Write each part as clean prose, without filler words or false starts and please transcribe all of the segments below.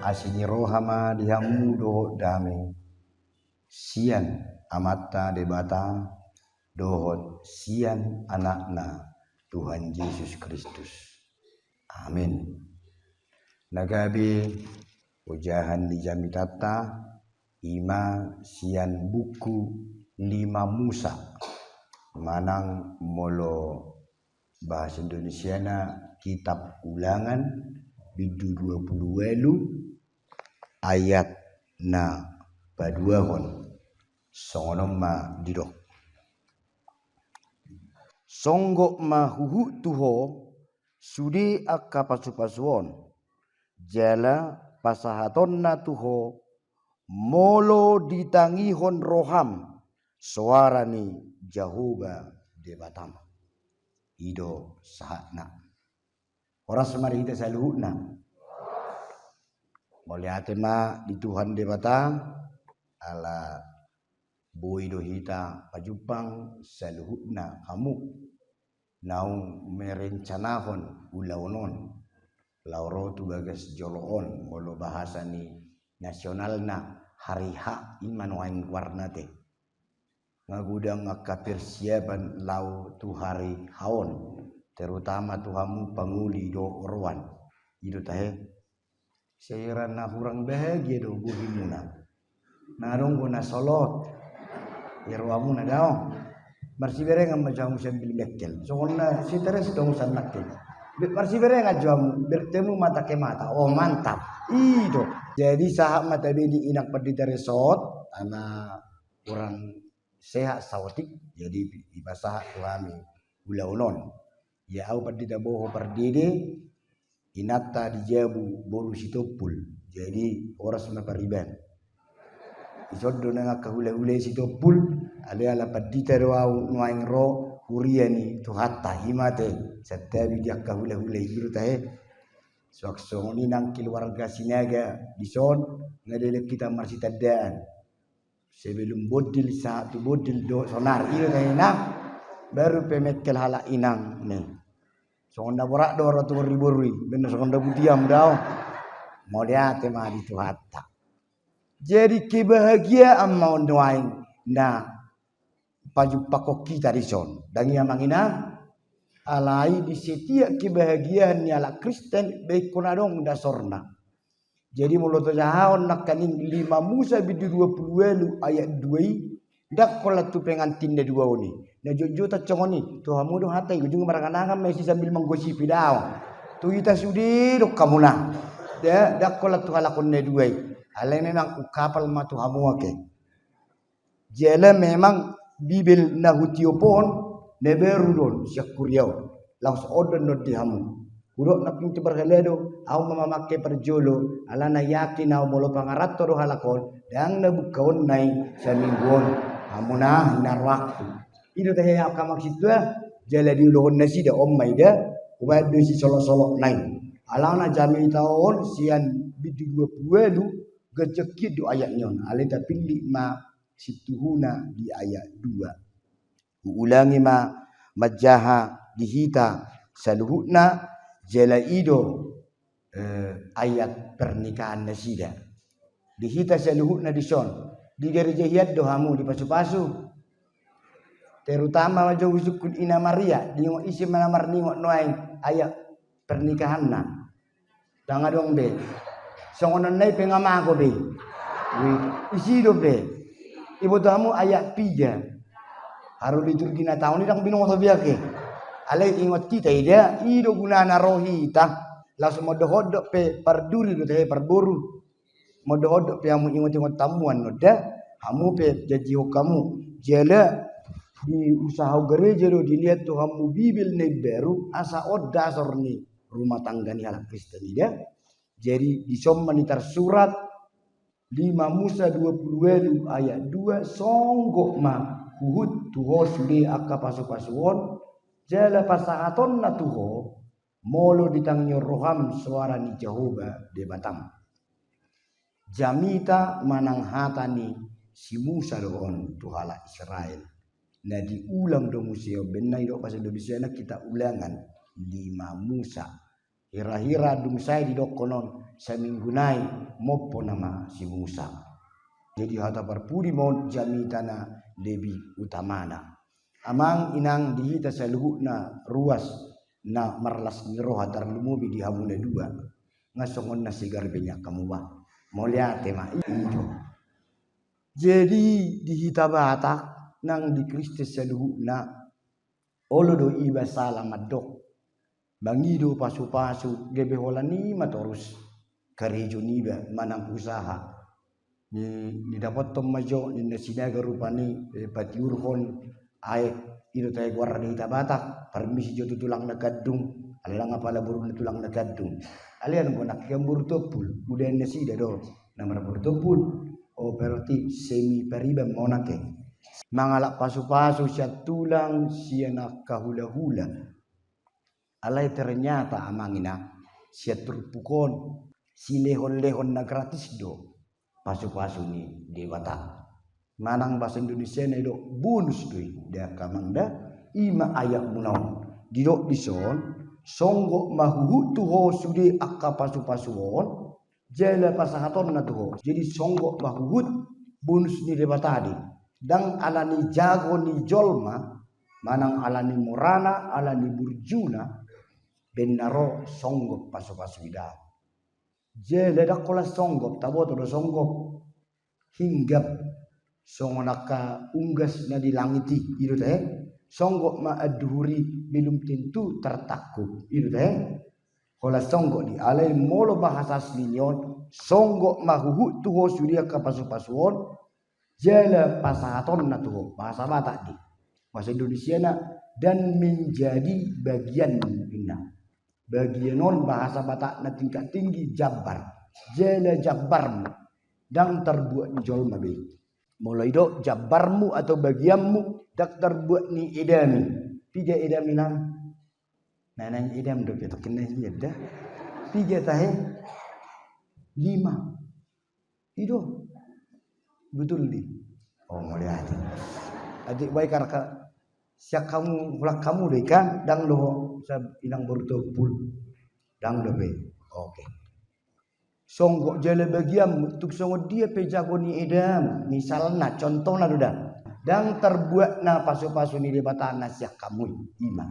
asini rohama dihamudo dame sian amata debata dohot sian anakna Tuhan Yesus Kristus. Amin. Nagabi ujahan di jamitata ima sian buku 5 Musa manang molo bahasa Indonesia na kitab ulangan bidu 20 ayat na paduahon songonom ma didok songgok ma huhu tuho sudi akka pasupasuon jala pasahaton na tuho molo ditangihon roham suarani Jehovah debatam ido sahatna oras mari kita saluhna moliate ma di Tuhan debata ala boido hita pajupang saluhna kamu naung merencanahon ulaunon lauro tu bagas joloon molo bahasa ni nasionalna hari hak iman wain warnate ngagudang persiapan lau tu hari haon terutama tuhamu panguli do orwan itu tahe seirana kurang bahagia do buhimuna narong guna solot irwamu na daw marsibere ngam majam sambil mekel sona siteres dong sanakkel marsibere ngajam bertemu mata ke mata oh mantap itu jadi sahab mata bedi inak perdita resort anak kurang sehat sawatik jadi di bahasa kami ulaunon ya au perdita boho perdide inata dijabu boru sitopul jadi oras na pariban isodo na kahule-hule sitopul ala perdita doau nuaing ro kuriani tu hatta himate setabi dia kahule-hule biru tahe swakso ni nang keluarga sinaga dison ngadele kita marsitadaan sebelum bodil satu bodil do sonar itu kayaknya baru pemekel hala inang nih sonda borak do ratu riburui bener sonda butiam dau mau lihat tema di hatta jadi kebahagiaan mau doain nah paju pakok kita di son dan yang mangina alai di setiap kebahagiaan ni ala Kristen baik konadong dasorna. Jadi mulut jahon nak kaning 5 Musa bidu 20 ayat 2 dak kola tu pengantin de dua oni. Na jojo ta congoni tu hamu do hatai ujung maranganangan mesti sambil menggosipi dau. Tu kita sudi dok kamuna. Ya dak kola tu halakon de dua. Ale memang ukapal ma tu hamu ake. Jela memang Bibel na hutiopon neberu don syakuriau. Laus odon no di hamu. Urok na pintu berheledo, au mamamake perjolo, alana yakin au molo pangarato do halakon, dan na bukaon nai sa mingguon, amuna hinar waktu. Itu teh yang kamak situ jala di ulohon nasi da om maida, ubadu si solok-solok nai. Alana jami taon sian bidu 20 gejekit do ayat nyon, alita pilih ma situhuna di ayat 2. Ulangi ma majaha dihita saluhutna jela ido ayat pernikahan nasida dihita saluhutna dison di gereja hiat dohamu di pasu-pasu terutama wajo usukun ina Maria di isi manamar ningok noain ayat pernikahanna tanga dong be songonon nai pengamago be isi do be ibu dohamu ayat 3 haru liturgi na tahun idang binong biake alai ingot kita ida ido gunana rohita langsung modohodok pe parduri do teh parboru modohodok pe amu ingot tamuan noda hamu pe jaji kamu jela di usaha gereja do dilihat tuh hamu Bibel ne baru asa oda sorni rumah tangga ni ala Kristen ida jadi disomanitar surat 5 Musa 20 ayat 2 songgok ma uhud tuho sude akka pasu-pasuon jala pasahaton na tuho molo ditangyo roham suara ni Jehovah de batam jamita manang hatani si Musa doon tuhala Israel na diulang do museo benai do pas Indonesia na kita ulangan 5 Musa hira-hira dung saya di dokonon saya minggunai mopo nama si Musa. Jadi hata perpudi mau jami tanah lebih utamana. Amang inang dihita saluhuna ruas na marlas ngiroh hatar lumubi di hamuna dua ngasongon na sigar banyak kamu bah mau lihat tema itu. Jadi dihita batak nang di Kristus saluhuna olodo iba salamat dok bangido pasu-pasu gebe holani matorus karejo niba manang usaha ni dapat tomajo ni nasinaga rupani patiurhon ay ito tayo guarda ni tabatak permisi jo tulang na kadung alang apala burung na tulang na kadung alian ko nakiyambur topul udah nasida do namar burtopul o berarti semi peribam monake mangalak pasu-pasu siya tulang siya nakahula-hula alay ternyata amangina siya turpukon si lehon-lehon na gratis do pasu-pasu ni dewata manang bahasa Indonesia na do bonus doi dia kamangda ima ayak munaw didok dison songgok mahuhu tuho sude akka pasu-pasuon jela pasahaton na tuho jadi songgok mahuhut bonus ni dewata di dang alani jago ni jolma manang alani morana alani burjuna benaro songgok pasu-pasu ida jele dakola songgok taboto do songgok hinggap songonaka unggas na dilangiti itu teh songgok ma adhuri belum tentu tertakut itu teh kola songgok di alai molo bahasa aslinyon songgok mahuhu tuho suria ka pasu-pasuon jele pasahaton na tuho bahasa Batak di bahasa Indonesia na dan menjadi bagian bina bagian non bahasa Batak na tingkat tinggi jabar jele jabarmu dan terbuat ni jolma be mulai do jabarmu atau bagianmu dak terbuat ni idami pija idami nang nanang idam do kita kena hiya dah pija tahe 5 itu betul di oh mulai adik baik karena siak kamu ulak kamu deh kan dang lo inang bertopul dang do be oke songgok jele bagian untuk songgok dia pejago ni edam misalnya contohnya duda dang terbuat na pasu-pasu ni debatan nasiak kamu iman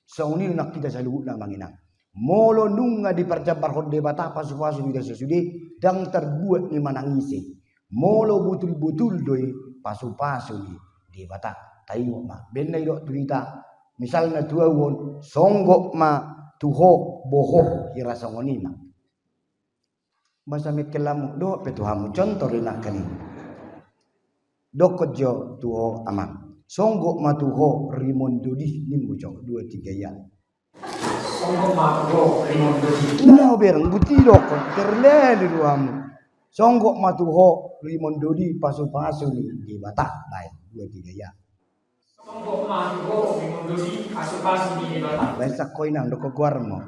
so ni nak kita selalu na manginang molo nunga di perjabar hon debata pasu-pasu ni sesudi dang terbuat ni manangisi molo butul-butul doi pasu-pasu ni debata tayo ma benai dok cerita misalnya dua won songgok ma tuho boho kira songonima bahasa mikelamu do petuhamu contoh rina kani dokojo tuho aman songgok matuho rimondodi nimbujo 2-3 ya songgok matuho rimondodi nah berang buti dokon terleli ruamu songgok matuho rimondodi pasu-pasu ni di Batak baik 2-3 ya songgok matuho rimondodi pasu-pasu ni di Batak bahasa koinang doko guarmo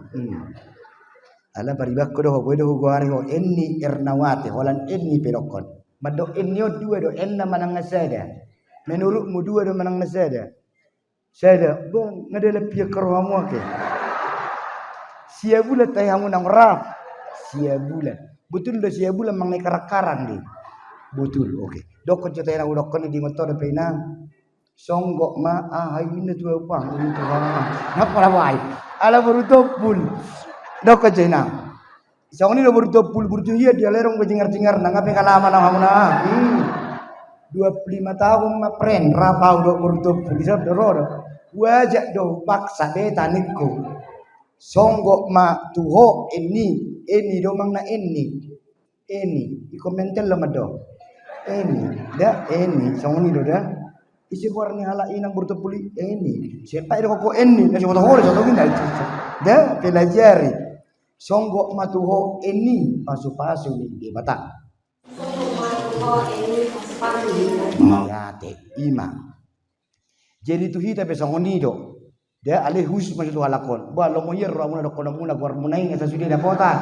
ala baribak ko do boy do guari ho enni ernawate holan enni perokon mado ennio dua do enna manang nasada menurutmu dua do manang nasada sada bang ngadala pia kerwamu ke sia bulat tayamu nang rap sia bulat betul do sia bulat mang karang-karang di betul oke dokon cetay nang dokon di motor pena songgok ma ini dua pang ini tuh ngapa rawai ala berutopul dok kejena sawani do burdo pul burdo iya dia lerong bejengar-jengar nang ape kalama nang hamuna 25 tahun ma pren rapau do burdo pul bisa doro wajak do paksa beta nikku songgok ma tuho ini do mangna ini ikomentel lo mado ini da ini sawani do da isi warni hala inang burdo puli ini siapa do kok ini na coba hore so gina da pelajari songgok matuho ini pasu-pasu di Batak. Songgok matuho ini pasu-pasu di Batak. Ima. Jadi tu hita pe songoni do. Dia alih hus masuk halakon. Ba lo moyer ramuna do kono muna guar munai ngasa sudi na kota.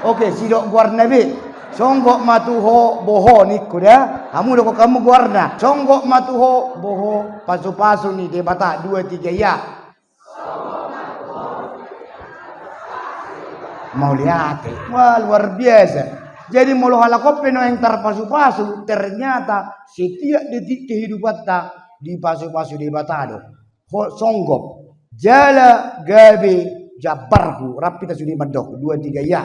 Oke, sidok guar nabi. Songgok matuho boho niku dia. Kamu do kamu guarna. Songgok matuho boho pasu-pasu ni di Batak 2-3 ya. Mau lihat, wah luar biasa. Jadi mau halakop peno yang terpasu-pasu, ternyata setiap detik kehidupan tak dipasu-pasu di batado. Songgop, jala gabe jabarku, rapi tak sudi madok, 2 3 ya.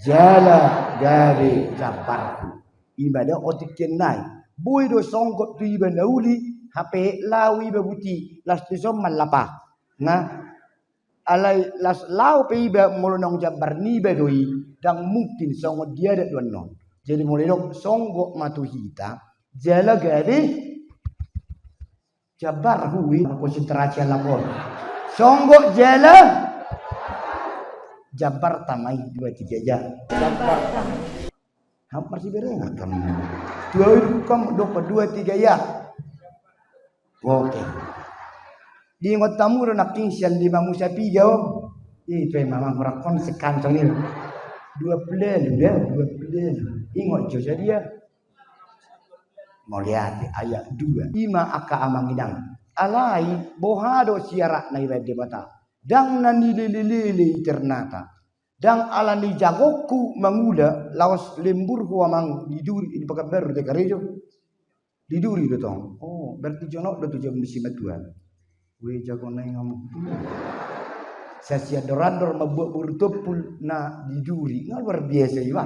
Jala gabe jabarku. Ibadah otik kenai. Boy do songgop tu iba nauli, HP lawi babuti, las tu som malapa. Nah, alai las lau pe iba molonong jabar ni bedoi dan mungkin songo dia ada non. Jadi mulai dok songo matu hita jala gade jabar hui konsentrasi lapor. Songo jala jabar tamai 2 3 ya. Jabar hampir si bereng kamu. 2 kamu 2 3 ya. Oke. Di ngotamu ro naking sian di mamusia pigao. Itu memang merakon sekantong ini. 2 bulan udah 2 bulan. Ingat jo dia. Mau lihat ayat 2. Ima aka amangidang. Alai bohado siarak na iwede bata. Dang nanililili ternata. Dang alani jagoku mangula lawas lembur huamang diduri di pakabar de karejo. Diduri do tong. Oh, berarti jono do tujuh musim tuan. We jago nai ngomong. Sasia dorador mabuat burtopul na diduri. Ngal luar biasa iwa.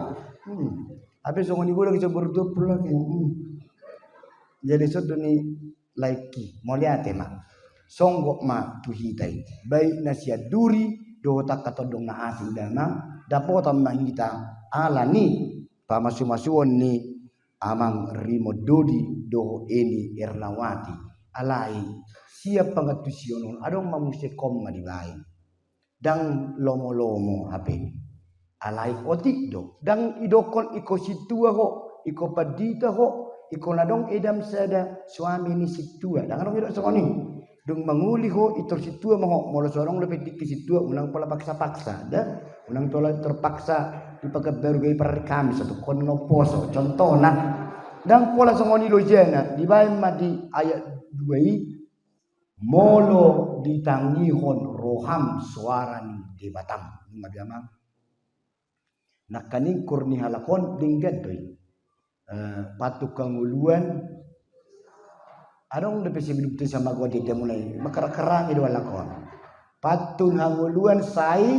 Habis songo ni bola kita burtopul lagi. Jadi sodo ni laiki. Mau lihat mak. Songgok ma tuhitai. Baik nasia duri do tak katodong na asing dana dapotan mahita alani pamasu-masuon ni amang rimododi do eni Ernawati alai siap pangatusionon adong mamusekom madibai dang lomo-lomo HP alai otik do dang idokon iko situa ho iko padita ho iko nadong edam sada suami ni situa dang adong idok songoni dong manguli ho itu situa mau molo sorong lebih dikit situa ulang pola paksa-paksa dah ulang tola terpaksa dipagabaru gay per Kamis atau kono poso contohna dan pola songoni lojana di bayan di ayat 2 molo ditangihon roham suarani di Batam madiamang nak kaning kurni halakon dinggat doi patuk kanguluan adong lebih hidup tu sama gua dia mulai makar-kerang itu lakon. Patun hanguluan sai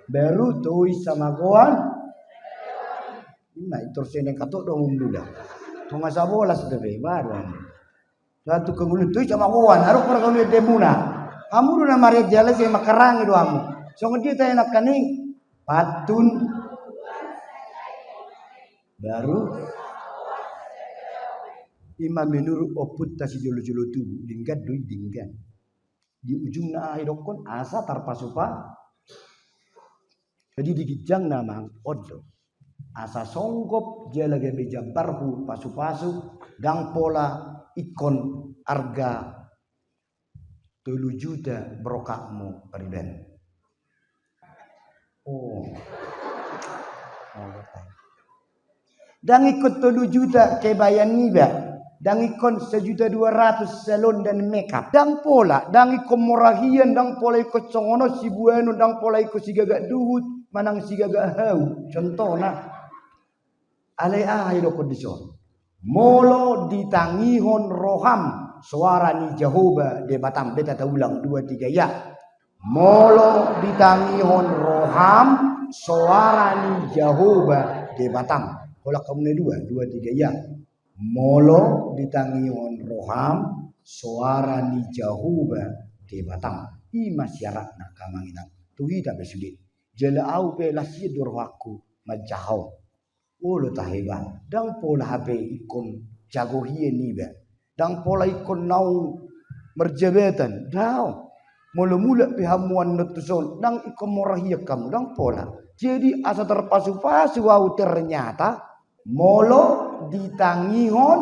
baru tuh sama gua. Nah itu sini katok dong muda. Tunggu sabola sudah baru. Satu kanguluan tuh sama gua. Harus pergi lihat demuna. Kamu udah mari jalan sih makarang itu kamu. Soalnya dia tanya nak kaning patun baru Imam menurut oput tasi jolo-jolo tubuh dingkat dui dingkat di ujung na aidokon asa tarpasupa jadi digijang namang odo asa songgop jala gabe jabarhu pasu-pasu dang pola ikon arga 3 juta brokakmu periben dang ikut 3 juta kebayan niba dang ikon 1.200.000 salon dan makeup dang pola dang ikon morahian dang pola ikut songono si buano dang pola ikut si gagak duhut manang si gagak hau contohna alai do kondison molo ditangihon roham suara ni Jehovah de Batam beta ulang 2 3 ya molo ditangihon roham suara ni Jehovah de Batam pola kamu 2 3 ya molo ditangihon roham suara ni Jehovah de Batam i masyarakat nak kamangina tuhi tak besudit jela au pe lasi dorwaku majahau ulo taheban dang pola HP ikon jago hie niba dang pola ikon nau merjabatan dau mula-mula pihamuan netuson dang ikon morahia kamu dang pola jadi asa terpasu-pasu au ternyata molo ditangihon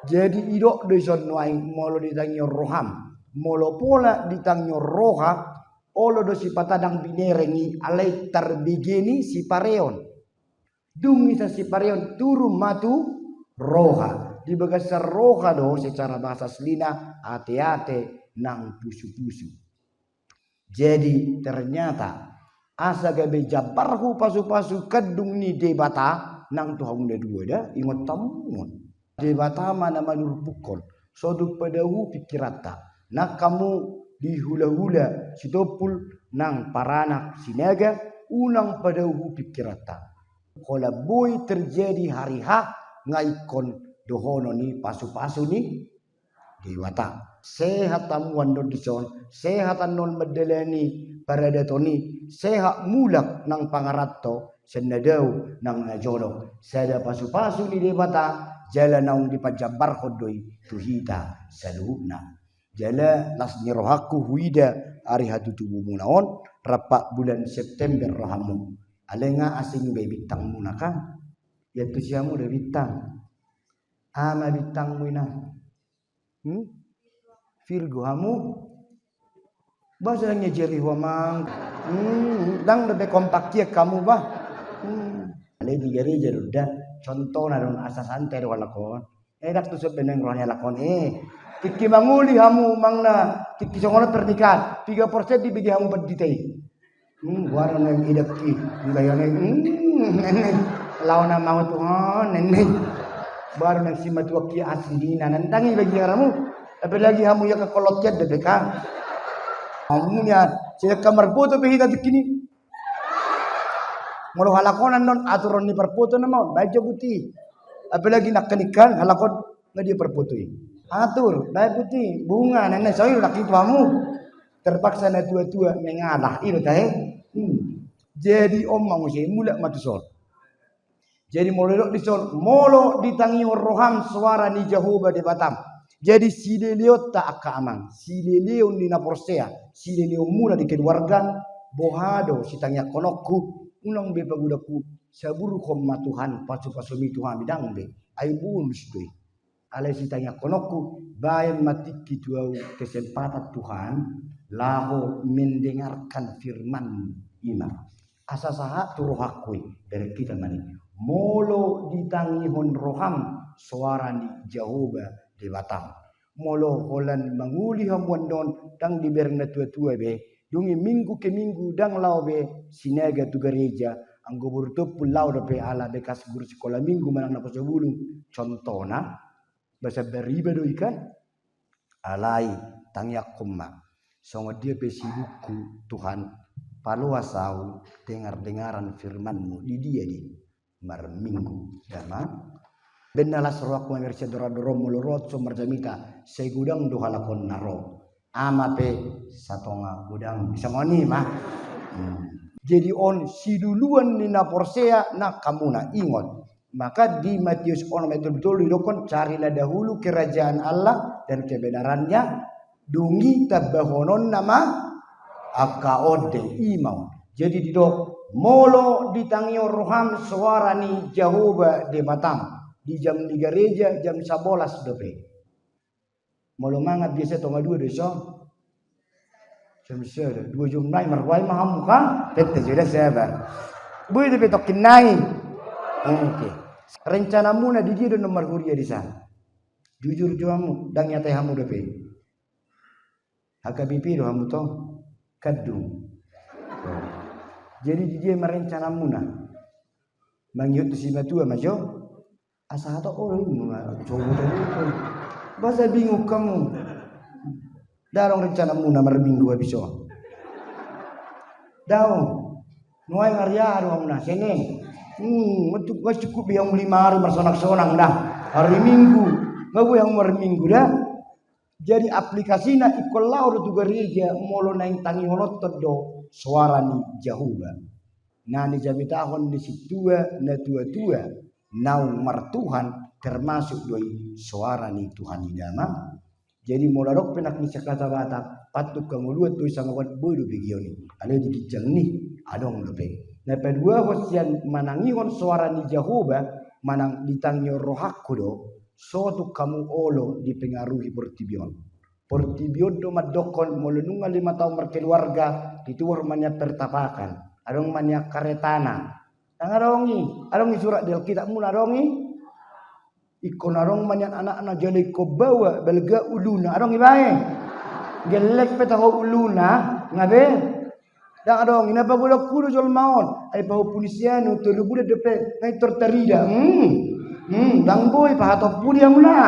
jadi idok deson waing molo ditangihon roham molo pola ditangihon roha olo do si patadang binerengi alai terbigini si pareon dungi sa si pareon turun matu roha di bagasar roha do secara bahasa selina ate-ate nang pusu-pusu jadi ternyata asa gabe jabarhu pasu-pasu kadung ni debata nang tuhang de dua dah ingot tamun debata mana manur pukul soduk padahu pikirata nak kamu dihula-hula sitopul nang paranak sinaga unang padahu pikirata kola boy terjadi hari ha ngaikon dohono ni pasu-pasu ni dewata sehat tamuan don dison sehatan non medelani paradatoni sehat mulak nang pangarato senadau nang najono sada pasu-pasu ni dewata jala naung dipajabar kodoi tuhita saluhna jala las nirohaku huida hari hatu tubuh munaon rapak bulan September rahamu alenga asing be bintang munaka ya tu siamu de bintang ama bintang muina Virgo hamu bahasanya jeri wamang dang lebih kompak kia kamu bah ale di gereja udah contoh naron asa santai walakon dak tu sebeneng rohnya lakon tiki manguli hamu mangna tiki songono pernikahan 3% dibagi hamu berditei warna yang idaki gayane nenek lawan mau Tuhan nenek baru nang si matua kia aslina nandangi bagi karamu tapi lagi hamu ya ke kolot jet de ka hamunya sila kamar foto behita dikini mulu halakonan non aturan ni perfoto nama baca putih apalagi nak kenikan halakon nggak dia perfotoi atur baca putih bunga nenek saya laki tuamu terpaksa na tua-tua mengalah itu teh jadi omong sih mulak matusol jadi molo ditangi roham suara ni Jehovah di Batam jadi sileleo tak akamang sileleo ni na porsea sileleo mula di keluarga bohado sitanya konokku unang be pagudaku saburu koma Tuhan pasu-pasu mi Tuhan bidang be aibun sitoi ale sitanya konokku bayan matiki tuau kesempatan Tuhan laho mendengarkan firman iman asa saha turohakui dari kita mani molo ditangihon roham suara ni Jehovah di Batam molo holan manguli hamuan don dang diberna tua-tua be dungi minggu ke minggu dang lau be sinaga tu gereja anggo burtopul lau be ala bekas guru sekolah minggu manang na pasabulung contohna bahasa beriba do ikan alai tangyak kumma songo dia pesibuku Tuhan paluasau dengar-dengaran firmanmu di dia di mar minggu dama benala seruak mamirsa dora-dora mulurot sumber jamita segudang duhalakon naro ama pe satonga gudang bisa ngoni mah jadi on si duluan ni na porsea na kamuna ingot maka di Matius on betul-betul didokon carilah dahulu kerajaan Allah dan kebenarannya dungi tabahonon nama akaode imam jadi didok molo ditangio roham suara ni Jehovah di Batam di jam 3 gereja jam 11 dope molo mangat biasa tonga 2 deso jam 2 jam nai marwai maham kan tete sudah sabar bui de betokin nai oke rencanamu na di dia nomor kuria di sana jujur juamu dang nyata hamu dope HKBP do hamu to kadung jadi dia merencana muna mangyut si matua majo asa to orang coba tadi bahasa bingung kamu darong rencana muna merminggu habiso daong nuai ngaria do muna sene untuk cukup yang 5 hari bersonak-sonang dah hari Minggu ngaku yang merminggu dah jadi aplikasinya ikolau do gereja molo naing tangi honotot do suara ni Jehovah nani jamitahon di situa na tua-tua naung martuhan termasuk doi suara ni Tuhan idama jadi molarok penak ni sakata bata patuk kanguluat tu sangawan boy do bigioni ale dikijang ni adong lope na pedua hosian manangihon suara ni Jehovah manang ditangyo rohakku do suatu kamu olo dipengaruhi Portibion do madokon molununga 5 tahun berkeluarga dituur manya pertapakan adong manya karetana adongi surat del kitab mula adongi ikon adong manya anak-anak jali ko bawa belga uluna adongi bae gelek petaho uluna ngabe Dan adong ina pa gula kudo jol maon ay pa punisiano to lubuda depe ay tortarida. Dang boy pa hatop puli amuna.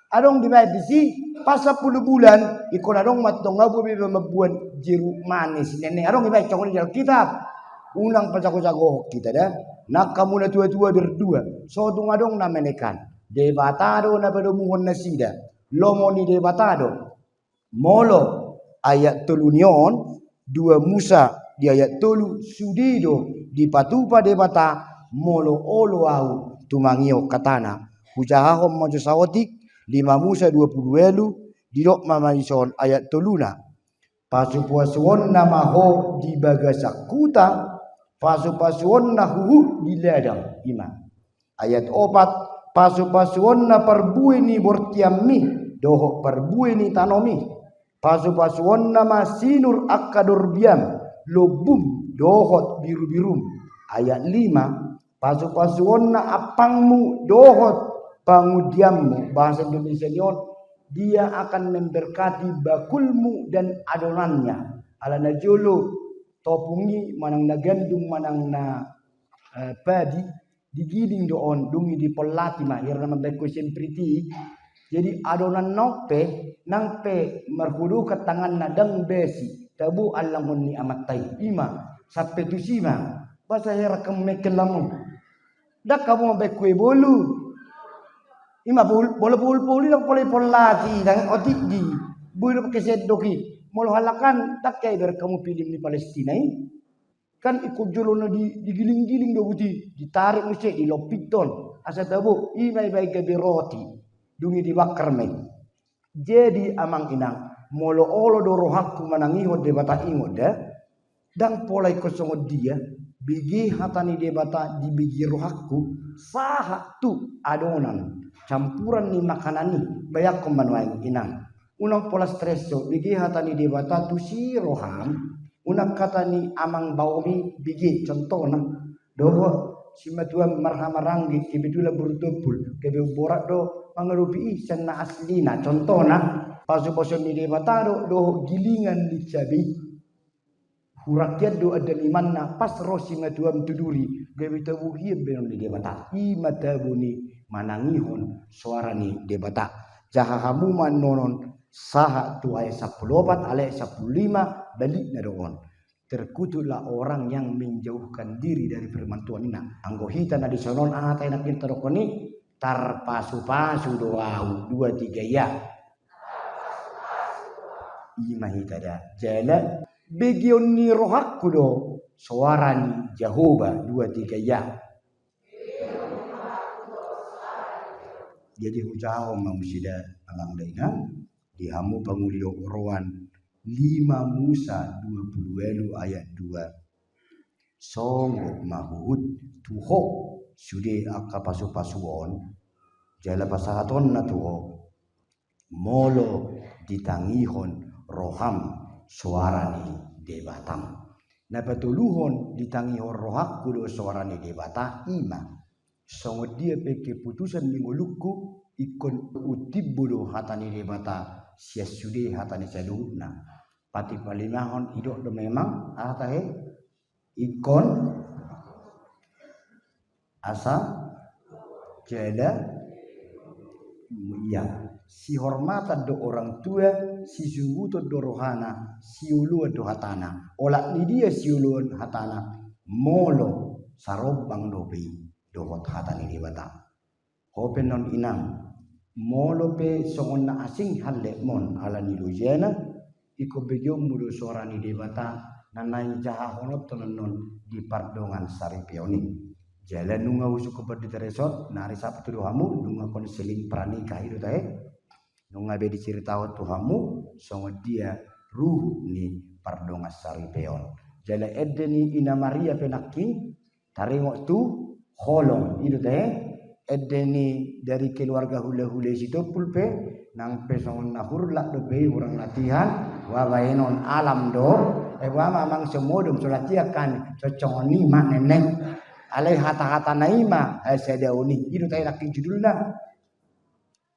Adong di bay bisi pas 10 bulan ikon adong matong ngabu be mabuan jiru manis nenek adong di bay cokol di Alkitab. Ulang pacago-cago kita dah. Nak kamu na tua-tua berdua. So tung adong na menekan. Debatado na pedomuhon na sida. Lomo ni debatado. Molo ayat telunion 2 Musa di ayat telu sudido di patupa debata molo olo au tumangio katana hujahahom mojo sawotik 5 Musa 20 di dok mamanison ayat teluna pasupuasuon nama ho di bagasakuta pasupuasuon na huhu di ladang iman ayat 4 pasupuasuon na perbuih ni bortiami doho perbuih ni tanomi pasu-pasuon nama sinur akadur biam lobum dohot biru-birum ayat 5 pasu-pasuon na apangmu dohot pangudiammu bahasa Indonesia dia akan memberkati bakulmu dan adonannya ala najolo topungi manang na gandum manang na padi digiling doon dungi di polati mahir na mabeko sempriti. Jadi adonan nope nang pe merhudu ke tangan nadang besi tabu alangun ni amatai ima sampai tu sima bahasa hera kemekelamu dak kamu sampai kue bolu ima bola puli dak poli polati dan otik di bulu keset doki molo halakan tak kaya ber kamu pilih di Palestina kan ikut jolona digiling-giling do buti ditarik mesti di lopiton asa tabu ima baik gabe roti dungi dibakar me. Jadi amang inang molo olo doro hakku manangiho debata ingod dan polai kosongod dia bigi hatani debata di bigi rohakku saha tu adonan campuran ni makanan ni bayak komanuain inang unang pola streso bigi hatani debata tu si roham unang kata ni amang baomi bigi contohna doho si matuam marhamaranggi kibidula burutupul kebe borat do mangerupi isan na aslina contohna pasu-pasu ni debatado do gilingan di cabi hurakyat do ada limanna pas rosi matuam tuduri gawe tabu hieb benon di debata i matabuni manangihon suara ni debata jaha hamuman nonon saha tu ayat 14 ayat 15 balik na doon terkutuklah orang yang menjauhkan diri dari firman Tuhan ini anggohita na disonon atai na kita dokoni tar pasu-pasu doa 2-3 ya imahita da jala begion ni rohakku do suarani Jehovah 2-3 ya jadi hujau mamusida alang daina dihamu pangulio roan 5 Musa 20 ayat 2 songok mahuhut tuho sude akka pasu-pasuon jala pasahaton na tuho molo ditangihon roham suarani debatam na patuluhon ditangihon rohak kudo suarani debata ima songod dia pe keputusan mingulukku ikon utibbudo hatani debata sia sude hatani saduhna pati palimahon idok do memang atahe ikon asa jada ya si hormatan do orang tua si sungguh do rohana si uluan do hatana olak ni dia si uluan hatana molo sarobang do pe do hatani di bata hopen non inang molo pe songon na asing halle mon ala ni lujena iko begyo mudo sorani debata nanai jaha honop tonon di pardongan saripioni jalan nunga usuk di teresot nari sabtu dohamu nunga konseling pranikah itu tae nunga be diceritaw tuhamu songo dia ruh ni pardongan saripion jala edeni ina Maria penaki taringok tu holong itu tae edeni dari keluarga hule-hule situ pulpe nang pesongon nahur lak do be orang latihan wa baenon alam do wa mamang semodum sulatiakan coconi mak neneng alai hata-hata naima sedauni itu tay laki judulna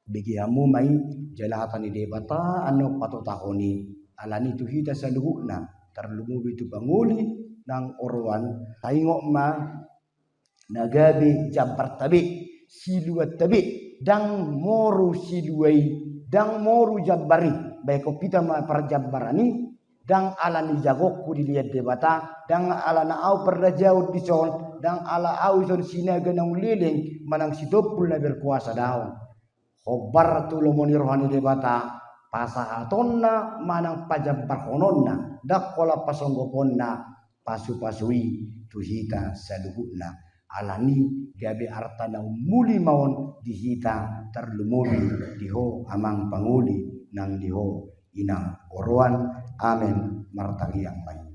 bagi amu mai jala hatani debata anu patu tahoni alani tu hita saluhuna terlumubi tu panguli nang oroan taingok ma nagabi jabar tabi siluat tabi dang moru siluai dang moru jabari baik kopita ma parjabarani dang alani jagokku dilihat debata dang alana au perdajau dison dang ala au ison sinaga nang lileng manang sidopul na berkuasa daun khobar tu lomoni rohani debata pasahatonna manang pajabar hononna dakola pasonggoponna pasu-pasui tuhita saluhuna alani gabe artana muli mawon dihita terlumuli diho amang panguli nang diho inang oroan amen martagi yang baik.